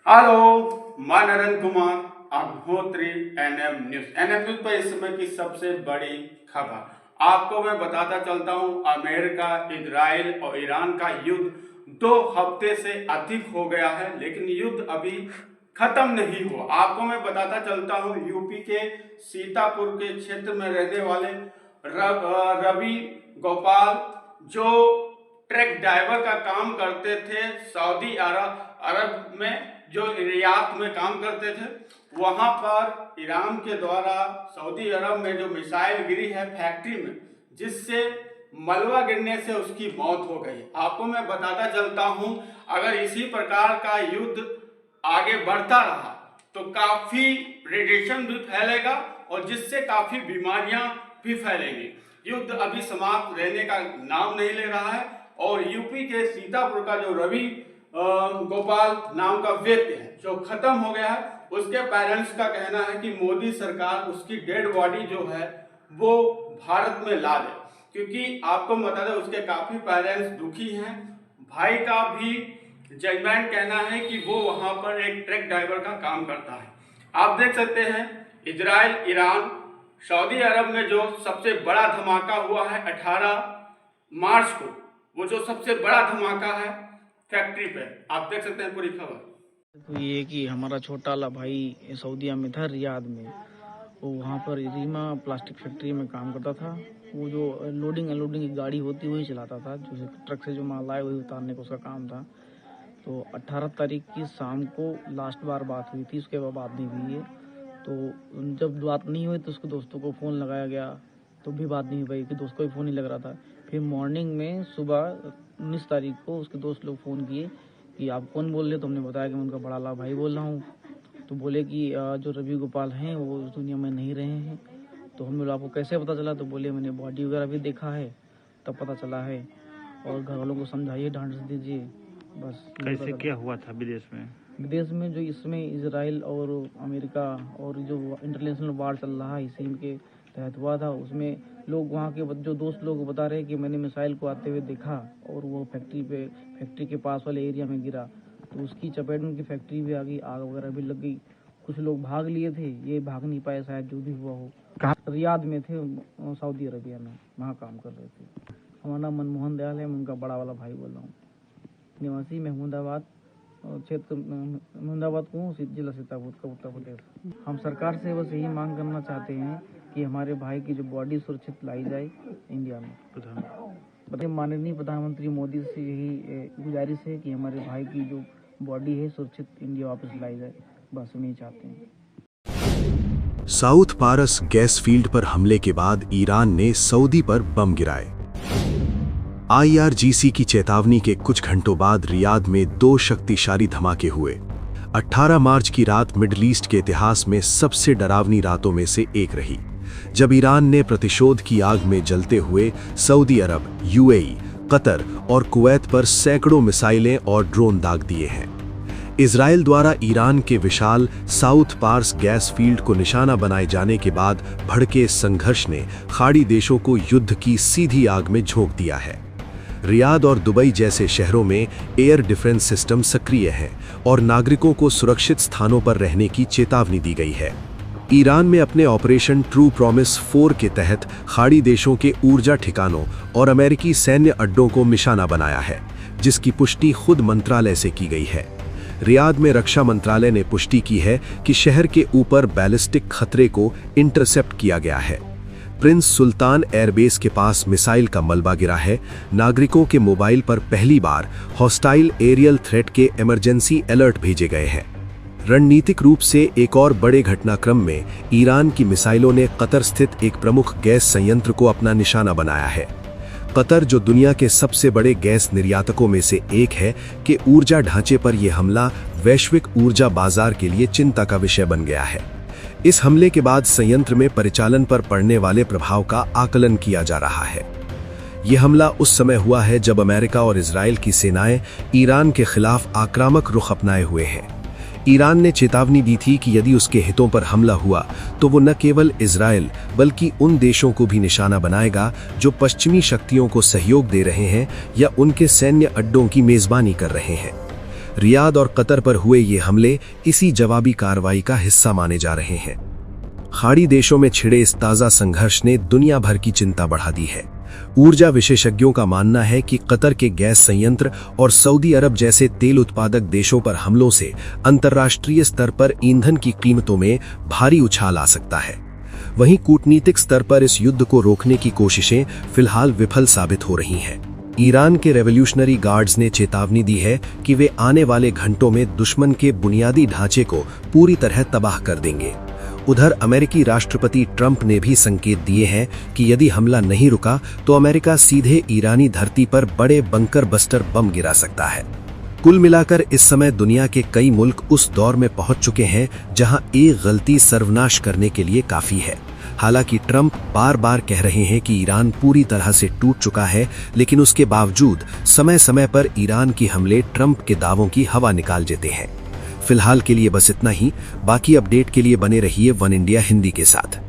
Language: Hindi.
हेलो, मैं नरेंद्र कुमार अग्निहोत्री एनएम न्यूज पर इस समय की सबसे बड़ी खबर आपको मैं बताता चलता हूं। अमेरिका, इजराइल और ईरान का युद्ध 2 हफ्ते से अधिक हो गया है, लेकिन युद्ध अभी खत्म नहीं हुआ। आपको मैं बताता चलता हूं, यूपी के सीतापुर के क्षेत्र में रहने वाले रवि गोपाल, जो ट्रक ड्राइवर का काम करते थे, सऊदी अरब में जो रियाद में काम करते थे, वहां पर ईरान के द्वारा सऊदी अरब में जो मिसाइल गिरी है फैक्ट्री में, जिससे मलबा गिरने से उसकी मौत हो गई। आपको मैं बताता चलता हूं, अगर इसी प्रकार का युद्ध आगे बढ़ता रहा तो काफी रेडिएशन भी फैलेगा और जिससे काफी बीमारियां भी फैलेंगी। युद्ध अभी समाप्त रहने का नाम नहीं ले रहा है और यूपी के सीतापुर का जो रवि गोपाल नाम का व्यक्ति है जो खत्म हो गया है, उसके पेरेंट्स का कहना है कि मोदी सरकार उसकी डेड बॉडी जो है वो भारत में ला दे, क्योंकि आपको बता दें उसके काफी पेरेंट्स दुखी हैं। भाई का भी जजमेंट कहना है कि वो वहां पर एक ट्रक ड्राइवर का काम करता है। आप देख सकते हैं इजराइल, ईरान, सऊदी अरब में जो सबसे बड़ा धमाका हुआ है 18 मार्च को, वो जो सबसे बड़ा धमाका है फैक्ट्री पे, आप देख सकते हैं पूरी खबर। तो ये कि हमारा छोटा वाला भाई सऊदीया में था, रियाद में। वो वहाँ पर रीमा प्लास्टिक फैक्ट्री में काम करता था। वो जो लोडिंग अनलोडिंग की गाड़ी होती वही चलाता था, जो ट्रक से जो माल आए वही उतारने का उसका काम था। तो 18 तारीख की शाम को लास्ट बार बात हुई थी, उसके बाद बात नहीं हुई है। तो जब बात नहीं हुई तो उसके दोस्तों को फ़ोन लगाया गया तो भी बात नहीं हुई, कि दोस्त को भी फ़ोन नहीं लग रहा था। फिर मॉर्निंग में सुबह 19 तारीख को उसके दोस्त लोग फ़ोन किए कि आप कौन बोल रहे, तो हमने बताया कि मैं उनका बड़ा ला भाई बोल रहा हूँ। तो बोले कि जो रवि गोपाल हैं वो उस दुनिया में नहीं रहे हैं। तो हम बोले आपको कैसे पता चला? तो बोले मैंने बॉडी वगैरह भी देखा है, तब पता चला है। और घर वालों को समझाइए, डांट दीजिए। बस कैसे क्या हुआ था विदेश में? विदेश में जो इसमें इजराइल और अमेरिका और जो इंटरनेशनल वार चल रहा है इसी के तहत हुआ था। उसमें लोग वहाँ के जो दोस्त लोग बता रहे हैं कि मैंने मिसाइल को आते हुए देखा और वो फैक्ट्री के पास वाले एरिया में गिरा, तो उसकी चपेट में उनकी फैक्ट्री भी आ गई, आग वगैरह भी लग गई। कुछ लोग भाग लिए थे, ये भाग नहीं पाए शायद, जो भी हुआ हो। रियाद में थे, सऊदी अरबिया में, वहाँ काम कर रहे थे। हमारा नाम मनमोहन दयाल है, मैं उनका बड़ा वाला भाई बोल रहा हूँ। निवासी महमूदाबाद क्षेत्र महमूदाबाद को, जिला सीतापुर का, उत्तर प्रदेश। हम सरकार से बस यही मांग करना चाहते हैं कि हमारे भाई की जो बॉडी सुरक्षित लाई जाए इंडिया में। माननीय प्रधानमंत्री मोदी से यही गुजारिश है कि हमारे भाई की जो बॉडी है सुरक्षित इंडिया वापस लाई जाए, बस हम यही चाहते हैं। साउथ पारस गैस फील्ड पर हमले के बाद ईरान ने सऊदी पर बम गिराए। IRGC की चेतावनी के कुछ घंटों बाद रियाद में 2 शक्तिशाली धमाके हुए। 18 मार्च की रात मिडल ईस्ट के इतिहास में सबसे डरावनी रातों में से एक रही, जब ईरान ने प्रतिशोध की आग में जलते हुए सऊदी अरब, UAE, कतर और कुवैत पर सैकड़ों मिसाइलें और ड्रोन दाग दिए हैं। इजराइल द्वारा ईरान के विशाल साउथ पार्स गैस फील्ड को निशाना बनाए जाने के बाद भड़के संघर्ष ने खाड़ी देशों को युद्ध की सीधी आग में झोंक दिया है। रियाद और दुबई जैसे शहरों में एयर डिफेंस सिस्टम सक्रिय हैं और नागरिकों को सुरक्षित स्थानों पर रहने की चेतावनी दी गई है। ईरान में अपने ऑपरेशन ट्रू प्रॉमिस 4 के तहत खाड़ी देशों के ऊर्जा ठिकानों और अमेरिकी सैन्य अड्डों को निशाना बनाया है, जिसकी पुष्टि खुद मंत्रालय से की गई है। रियाद में रक्षा मंत्रालय ने पुष्टि की है कि शहर के ऊपर बैलिस्टिक खतरे को इंटरसेप्ट किया गया है। प्रिंस सुल्तान एयरबेस के पास मिसाइल का मलबा गिरा है। नागरिकों के मोबाइल पर पहली बार हॉस्टाइल एरियल थ्रेट के इमरजेंसी अलर्ट भेजे गए हैं। रणनीतिक रूप से एक और बड़े घटनाक्रम में ईरान की मिसाइलों ने कतर स्थित एक प्रमुख गैस संयंत्र को अपना निशाना बनाया है। कतर, जो दुनिया के सबसे बड़े गैस निर्यातकों में से एक है, के ऊर्जा ढांचे पर यह हमला वैश्विक ऊर्जा बाजार के लिए चिंता का विषय बन गया है। इस हमले के बाद संयंत्र में परिचालन पर पड़ने वाले प्रभाव का आकलन किया जा रहा है। यह हमला उस समय हुआ है जब अमेरिका और इजराइल की सेनाएं ईरान के खिलाफ आक्रामक रुख अपनाए हुए हैं। ईरान ने चेतावनी दी थी कि यदि उसके हितों पर हमला हुआ तो वो न केवल इजराइल बल्कि उन देशों को भी निशाना बनाएगा जो पश्चिमी शक्तियों को सहयोग दे रहे हैं या उनके सैन्य अड्डों की मेजबानी कर रहे हैं। रियाद और कतर पर हुए ये हमले इसी जवाबी कार्रवाई का हिस्सा माने जा रहे हैं। खाड़ी देशों में छिड़े इस ताजा संघर्ष ने दुनिया भर की चिंता बढ़ा दी है। ऊर्जा विशेषज्ञों का मानना है कि कतर के गैस संयंत्र और सऊदी अरब जैसे तेल उत्पादक देशों पर हमलों से अंतर्राष्ट्रीय स्तर पर ईंधन की कीमतों में भारी उछाल आ सकता है। वहीं कूटनीतिक स्तर पर इस युद्ध को रोकने की कोशिशें फिलहाल विफल साबित हो रही हैं। ईरान के रेवोल्यूशनरी गार्ड्स ने चेतावनी दी है कि वे आने वाले घंटों में दुश्मन के बुनियादी ढांचे को पूरी तरह तबाह कर देंगे। उधर अमेरिकी राष्ट्रपति ट्रंप ने भी संकेत दिए हैं कि यदि हमला नहीं रुका तो अमेरिका सीधे ईरानी धरती पर बड़े बंकर बस्टर बम गिरा सकता है। कुल मिलाकर इस समय दुनिया के कई मुल्क उस दौर में पहुंच चुके हैं जहां एक गलती सर्वनाश करने के लिए काफी है। हालांकि ट्रंप बार बार कह रहे हैं कि ईरान पूरी तरह से टूट चुका है, लेकिन उसके बावजूद समय समय पर ईरान की हमले ट्रंप के दावों की हवा निकाल देते हैं। फिलहाल के लिए बस इतना ही। बाकी अपडेट के लिए बने रहिए वन इंडिया हिंदी के साथ।